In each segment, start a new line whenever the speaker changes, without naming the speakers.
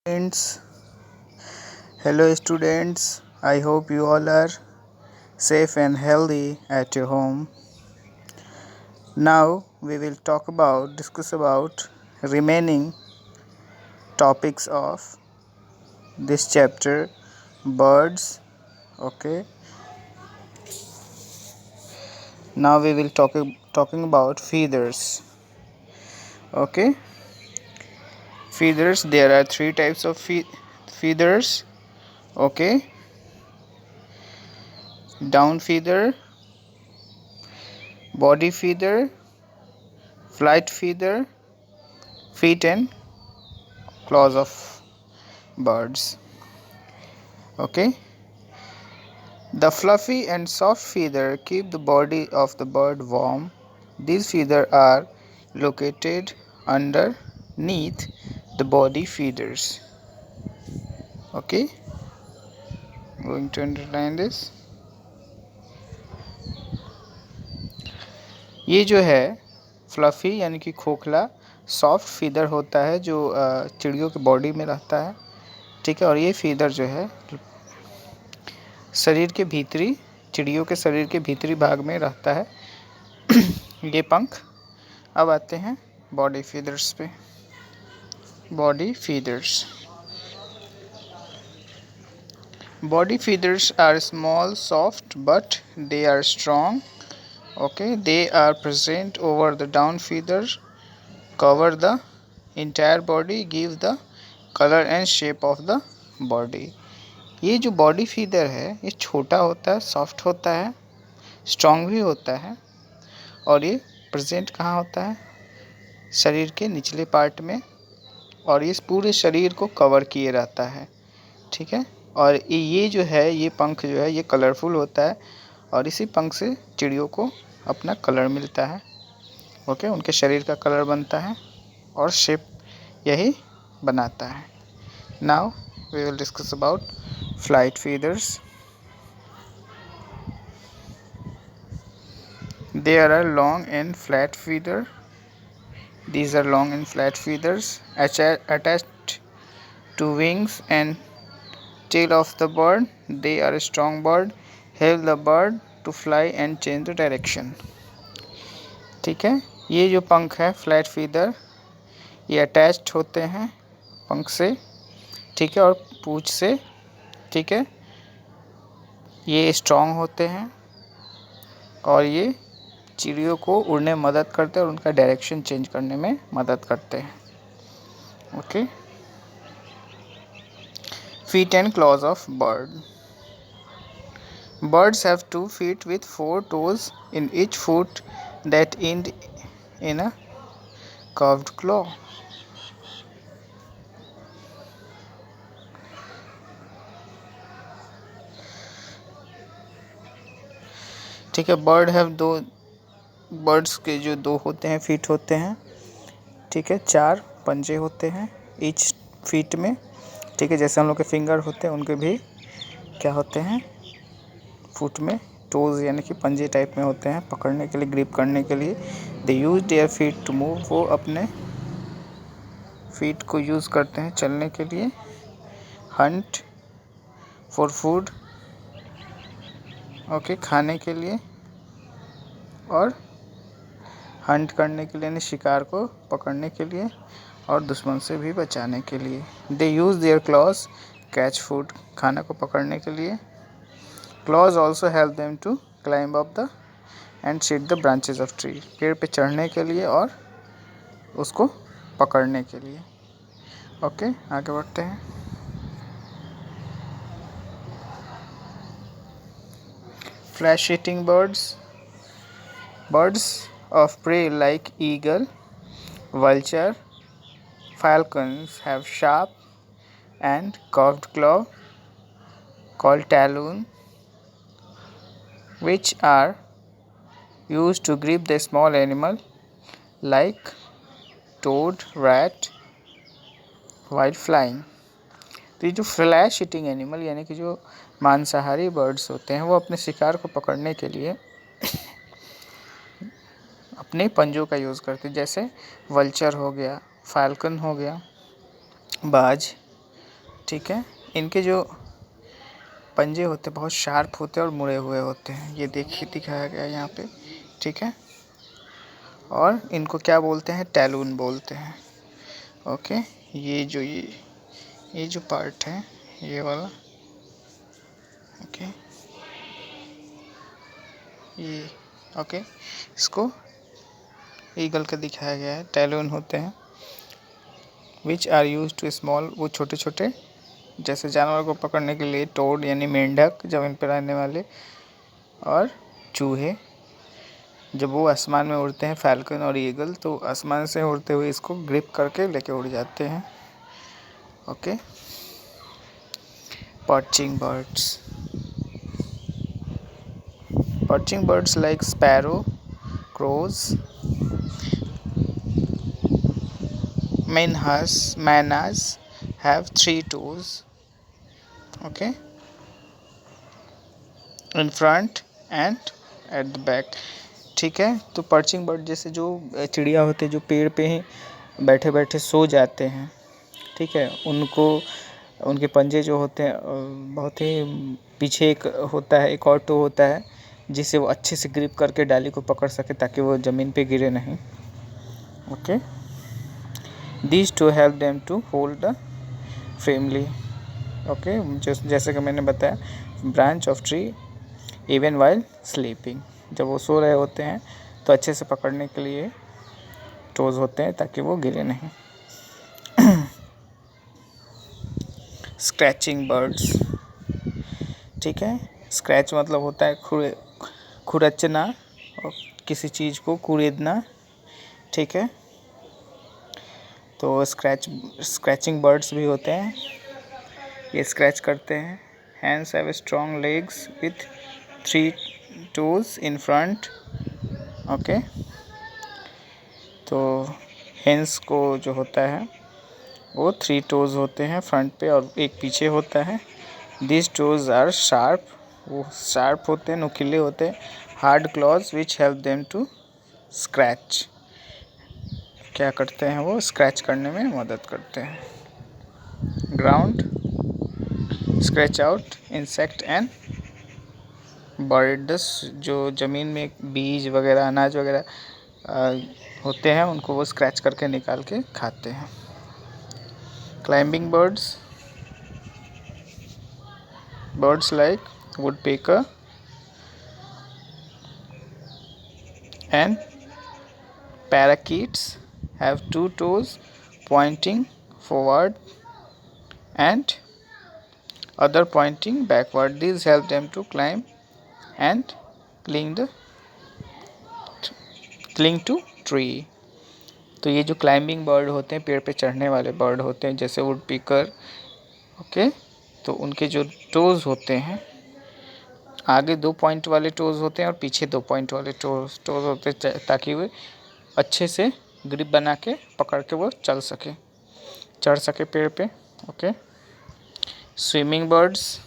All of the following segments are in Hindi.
Friends, hello students. I hope you all are safe and healthy at your home. Now we will discuss about remaining topics of this chapter, birds. Okay. Now we will talking about feathers. Okay. Feathers. There are three types of feathers. Okay. Down feather, body feather, flight feather, feet and claws of birds. Okay. The fluffy and soft feather keep the body of the bird warm. These feathers are located underneath the body feathers. Okay. Going to underline this. ये जो है फ्लफी यानी कि खोखला सॉफ्ट फीदर होता है जो चिड़ियों के बॉडी में रहता है, ठीक है। और ये फीदर जो है शरीर के भीतरी चिड़ियों के शरीर के भीतरी भाग में रहता है ये पंख। अब आते हैं बॉडी फीदर्स पे। Body feathers are small soft but they are strong. Okay, they are present over the down feathers, cover the entire body, give the color and shape of the body. ये जो बॉडी फीदर है ये छोटा होता है, सॉफ्ट होता है, स्ट्रॉन्ग भी होता है और ये प्रेजेंट कहाँ होता है? शरीर के निचले पार्ट में, और ये पूरे शरीर को कवर किए रहता है, ठीक है। और ये जो है ये पंख जो है ये कलरफुल होता है और इसी पंख से चिड़ियों को अपना कलर मिलता है। ओके, उनके शरीर का कलर बनता है और शेप यही बनाता है। Now we will discuss about flight feathers. There are long and flat feathers. These are long and flat feathers attached to wings and tail of the bird. They are a strong bird, help the bird to fly and change the direction. ठीक है, ये जो पंख है फ्लैट फीदर ये अटैच्ड होते हैं पंख से, ठीक है, और पूंछ से, ठीक है। ये स्ट्रॉन्ग होते हैं और ये चिड़ियों को उड़ने में मदद करते हैं और उनका डायरेक्शन चेंज करने में मदद करते हैं। Okay. Feet and claws of bird. Birds have 2 feet with 4 toes in each foot that end in a curved claw. ठीक है, बर्ड्स के जो 2 होते हैं फीट होते हैं, ठीक है, 4 पंजे होते हैं ईच फीट में, ठीक है। जैसे हम लोग के फिंगर होते हैं उनके भी क्या होते हैं फुट में टोज यानी कि पंजे टाइप में होते हैं पकड़ने के लिए, ग्रिप करने के लिए। They use their feet to move, वो अपने फीट को यूज़ करते हैं चलने के लिए। हंट फॉर फूड, ओके, खाने के लिए, और हंट करने के लिए यानी शिकार को पकड़ने के लिए और दुश्मन से भी बचाने के लिए। They use their claws catch food, खाना को पकड़ने के लिए। Claws also help them to climb up the and sit the branches of tree, पेड़ पे चढ़ने के लिए और उसको पकड़ने के लिए। ओके, आगे बढ़ते हैं। Flesh eating birds of prey like eagle, vulture, falcons have sharp and curved claw called talon, which are used to grip the small animal like toad, rat while flying. तो ये जो फ्लैश ईटिंग एनिमल यानी कि जो मांसाहारी बर्ड्स होते हैं वो अपने शिकार को पकड़ने के लिए अपने पंजों का यूज़ करते हैं। जैसे वल्चर हो गया, फाल्कन हो गया, बाज, ठीक है। इनके जो पंजे होते हैं बहुत शार्प होते हैं और मुड़े हुए होते हैं, ये देखिए दिखाया गया है यहाँ पे। ठीक है, और इनको क्या बोलते हैं, टैलून बोलते हैं। ओके, ये जो पार्ट है ये वाला, ओके, ये ओके, इसको ईगल का दिखाया गया है, टैलून होते हैं। Which are use to small, वो छोटे छोटे जैसे जानवर को पकड़ने के लिए, टोड यानी मेंढक जमीन पर रहने वाले, और चूहे जब वो आसमान में उड़ते हैं, फैल्कन और ईगल, तो आसमान से उड़ते हुए इसको ग्रिप करके लेके उड़ जाते हैं। Okay, perching birds, perching birds like sparrow, crows, manas have 3 toes, okay, in front and at the back। ठीक है, तो पर्चिंग बर्ड जैसे जो चिड़िया होते हैं जो पेड़ पे ही बैठे बैठे सो जाते हैं, ठीक है, उनको उनके पंजे जो होते हैं बहुत ही पीछे एक होता है, एक और टो होता है जिससे वो अच्छे से ग्रिप करके डाली को पकड़ सके ताकि वो ज़मीन पे गिरे नहीं। Okay, these to help them to hold the firmly. Okay, जैसे कि मैंने बताया, branch of tree even while sleeping, जब वो सो रहे होते हैं तो अच्छे से पकड़ने के लिए टोज होते हैं ताकि वो गिरे नहीं। स्क्रैचिंग बर्ड्स, ठीक है, स्क्रैच मतलब होता है खुरचना और किसी चीज़ को कुरेदना। ठीक है, तो स्क्रैचिंग बर्ड्स भी होते हैं, ये स्क्रैच करते हैं। Hands have strong legs with 3 toes in front. Okay, तो हेंस को जो होता है वो 3 toes होते हैं फ्रंट पे और एक पीछे होता है। दिस toes आर शार्प, वो शार्प होते हैं, नुकीले होते हैं। Hard claws which help them to scratch, क्या करते हैं वो स्क्रैच करने में मदद करते हैं। Ground, scratch out insect and birds, जो ज़मीन में बीज वगैरह अनाज वगैरह होते हैं उनको वो स्क्रैच करके निकाल के खाते हैं। Climbing birds, birds like woodpecker and parakeets have 2 toes pointing forward and other pointing backward. These help them to climb and cling to tree। तो ये जो क्लाइंबिंग बर्ड होते हैं, पेड़ पे चढ़ने वाले बर्ड होते हैं जैसे वुड पीकर, ओके, तो उनके जो टोज़ होते हैं, आगे 2 पॉइंट वाले टोज़ होते हैं और पीछे 2 पॉइंट वाले टोज़ होते हैं ताकि वे अच्छे से ग्रिप बना के पकड़ के वो चढ़ सके पेड़ पे। Okay, swimming birds,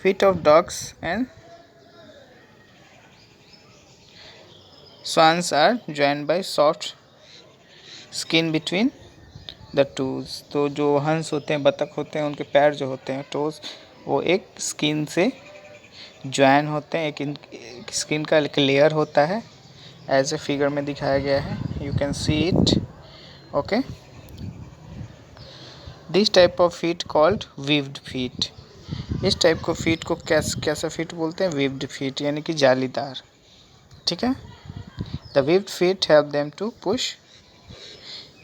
feet of ducks and swans are joined by soft skin between the toes। तो जो हंस होते हैं, बतख होते हैं, उनके पैर जो होते हैं टोज, वो एक स्किन से ज्वाइन होते हैं, एक स्किन का एक लेयर होता है, एज ए फिगर में दिखाया गया है, you can see it. Okay, this type of feet called weaved feet. इस टाइप को फीट को कैसा फीट बोलते हैं, वीव्ड फीट, यानी कि जालीदार। ठीक है, the weaved feet help them to push,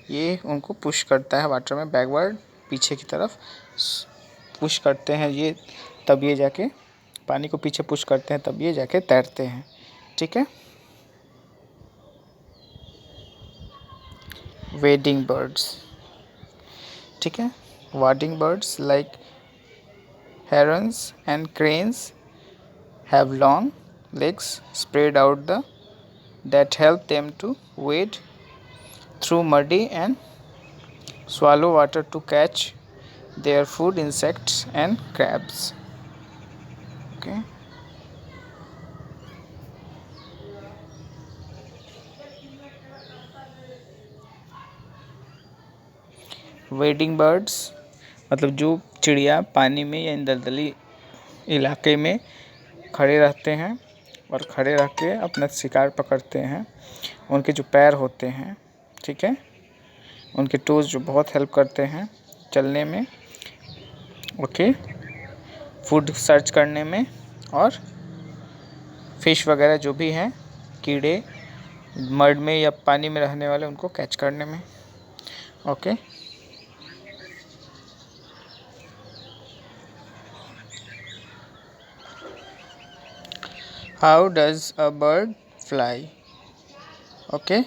ये उनको पुश करता है वाटर में बैकवर्ड, पीछे की तरफ पुश करते हैं ये, तब ये जाके पानी को पीछे पुश करते हैं, तब ये जाके तैरते हैं। ठीक है, वेडिंग बर्ड्स, ठीक है, wading birds like herons and cranes have long legs spread out that help them to wade through muddy and swallow water to catch their food, insects and crabs। Okay, wedding birds मतलब जो चिड़िया पानी में या दलदली इलाके में खड़े रहते हैं और खड़े रह के अपना शिकार पकड़ते हैं। उनके जो पैर होते हैं, ठीक है, उनके टोज़ जो बहुत हेल्प करते हैं चलने में, ओके, फूड सर्च करने में और फिश वगैरह जो भी हैं कीड़े मड में या पानी में रहने वाले उनको कैच करने में, okay. How does a bird fly? Okay,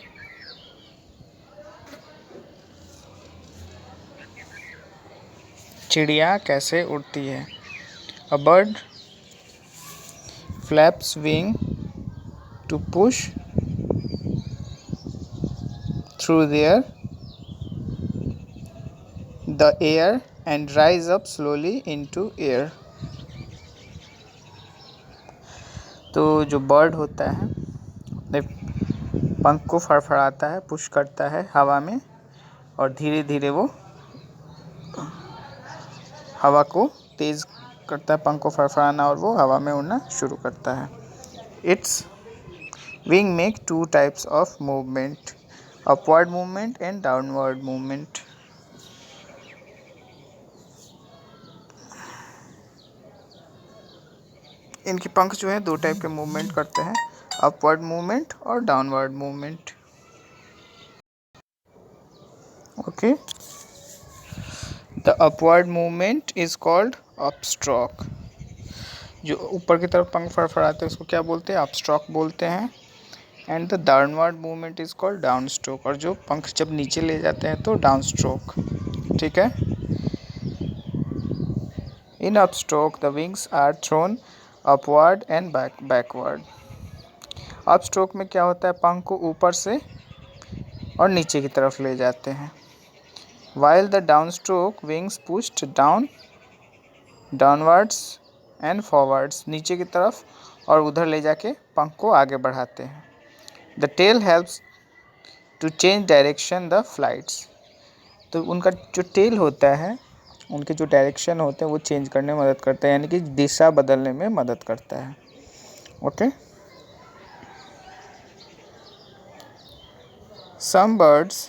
चिड़िया कैसे उड़ती है? A bird flaps wing to push through the air and rise up slowly into air। तो जो बर्ड होता है अपने पंख को फड़फड़ाता है, पुश करता है हवा में और धीरे धीरे वो हवा को तेज़ करता है, पंख को फड़फड़ाना, और वो हवा में उड़ना शुरू करता है। It's wing make two types of movement, upward movement and downward movement. इनके पंख जो है दो टाइप के मूवमेंट करते हैं, अपवर्ड मूवमेंट और downward movement, okay. The upward movement is called upstroke. जो ऊपर की तरफ पंख फड़फड़ाते हैं उसको क्या बोलते हैं? अपस्ट्रोक बोलते हैं। And the downward movement is called down stroke. और जो पंख जब नीचे ले जाते हैं तो डाउन स्ट्रोक, ठीक है। In upstroke the wings are thrown upward and backward. Upstroke में क्या होता है? पंख को ऊपर से और नीचे की तरफ ले जाते हैं। while the downstroke wings pushed downwards and forwards, नीचे की तरफ और उधर ले जाके पंख को आगे बढ़ाते हैं। The tail helps to change direction the flights. तो उनका जो टेल होता है, उनके जो डायरेक्शन होते हैं वो चेंज करने में मदद करता है, यानी कि दिशा बदलने में मदद करता है, okay. Some birds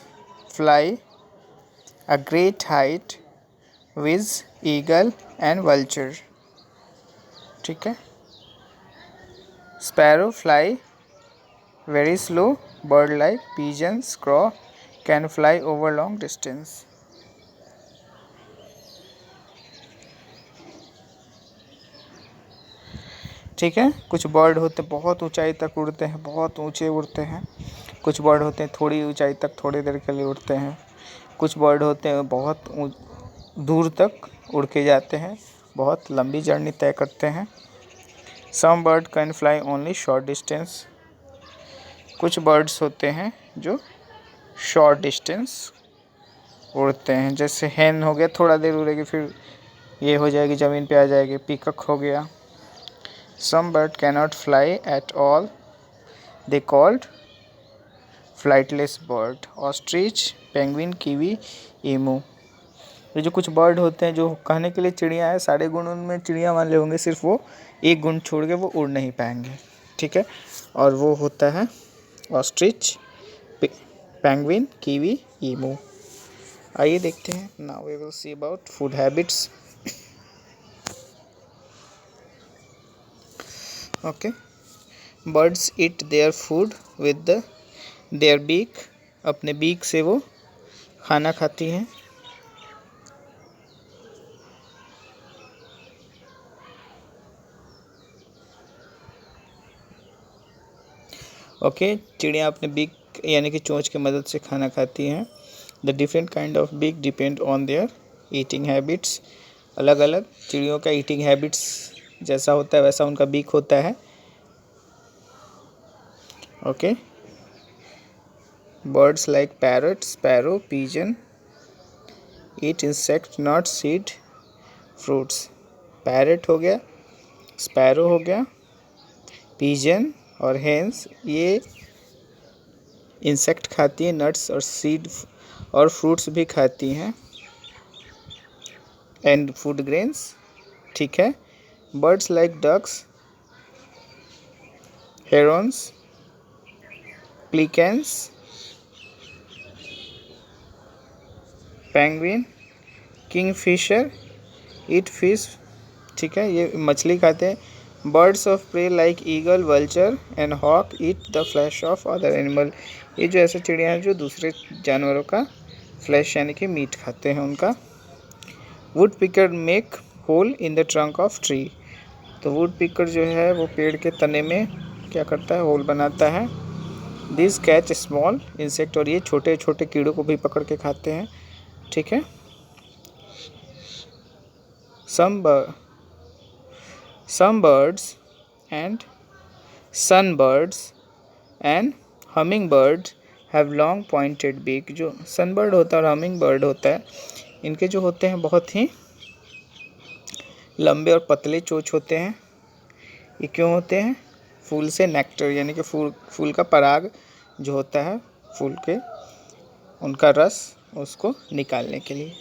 fly a great height with eagle and vulture, ठीक है। sparrow fly very slow, bird like pigeons, crow can fly over long distance। ठीक है, कुछ बर्ड होते बहुत ऊंचाई तक उड़ते हैं, बहुत ऊंचे उड़ते हैं। कुछ बर्ड होते हैं थोड़ी ऊंचाई तक थोड़ी देर के लिए उड़ते हैं। कुछ बर्ड होते हैं बहुत दूर तक उड़ के जाते हैं, बहुत लंबी जर्नी तय करते हैं। Some bird can fly only short distance. कुछ बर्ड्स होते हैं जो शॉर्ट डिस्टेंस उड़ते हैं, जैसे हैन हो गया, थोड़ा देर उड़ेगी फिर ये हो जाएगी, ज़मीन पे आ जाएगी। पीकॉक हो गया। Some bird cannot fly at all, they called flightless bird. Ostrich, penguin, kiwi, emu. ये जो कुछ बर्ड होते हैं जो कहने के लिए चिड़िया है, सारे गुण उनमें चिड़िया वाले होंगे, सिर्फ वो एक गुण छोड़ के वो उड़ नहीं पाएंगे, ठीक है। और वो होता है ऑस्ट्रिच, पेंगुइन, कीवी, ईमू। आइए देखते हैं, now we will see about food habits, okay. Birds eat their food with their beak. अपने बीक से वो खाना खाती हैं। ओके, चिड़िया अपने बीक यानी कि चोंच की मदद से खाना खाती हैं। The different kind of beak depend on their eating habits. अलग अलग चिड़ियों का ईटिंग हैबिट्स जैसा होता है वैसा उनका बीक होता है, okay. Birds like parrot, sparrow, pigeon eat insect, nut, seed, fruits. Parrot हो गया, स्पैरो हो गया, पिजन और हेंस ये इंसेक्ट खाती हैं, नट्स और सीड और फ्रूट्स भी खाती हैं, एंड फूड ग्रेन्स, ठीक है। Birds like ducks, herons, pelicans, penguin, kingfisher eat fish, ठीक है, ये मछली खाते हैं। Birds of prey like eagle, vulture and hawk eat the flesh of other animal, ये जो ऐसे चिड़िया हैं जो दूसरे जानवरों का फ्लैश यानी कि मीट खाते हैं उनका। Woodpecker make hole in the trunk of tree, तो वुड पिकर जो है वो पेड़ के तने में क्या करता है, होल बनाता है। दिस कैच स्मॉल इंसेक्ट, और ये छोटे छोटे कीड़ों को भी पकड़ के खाते हैं, ठीक है। Some birds and sunbirds and hummingbirds have long pointed beak, जो sunbird होता है और hummingbird होता है, इनके जो होते हैं बहुत ही लंबे और पतले चोंच होते हैं। ये क्यों होते हैं? फूल से नेक्टर यानी कि फूल का पराग जो होता है फूल के, उनका रस उसको निकालने के लिए।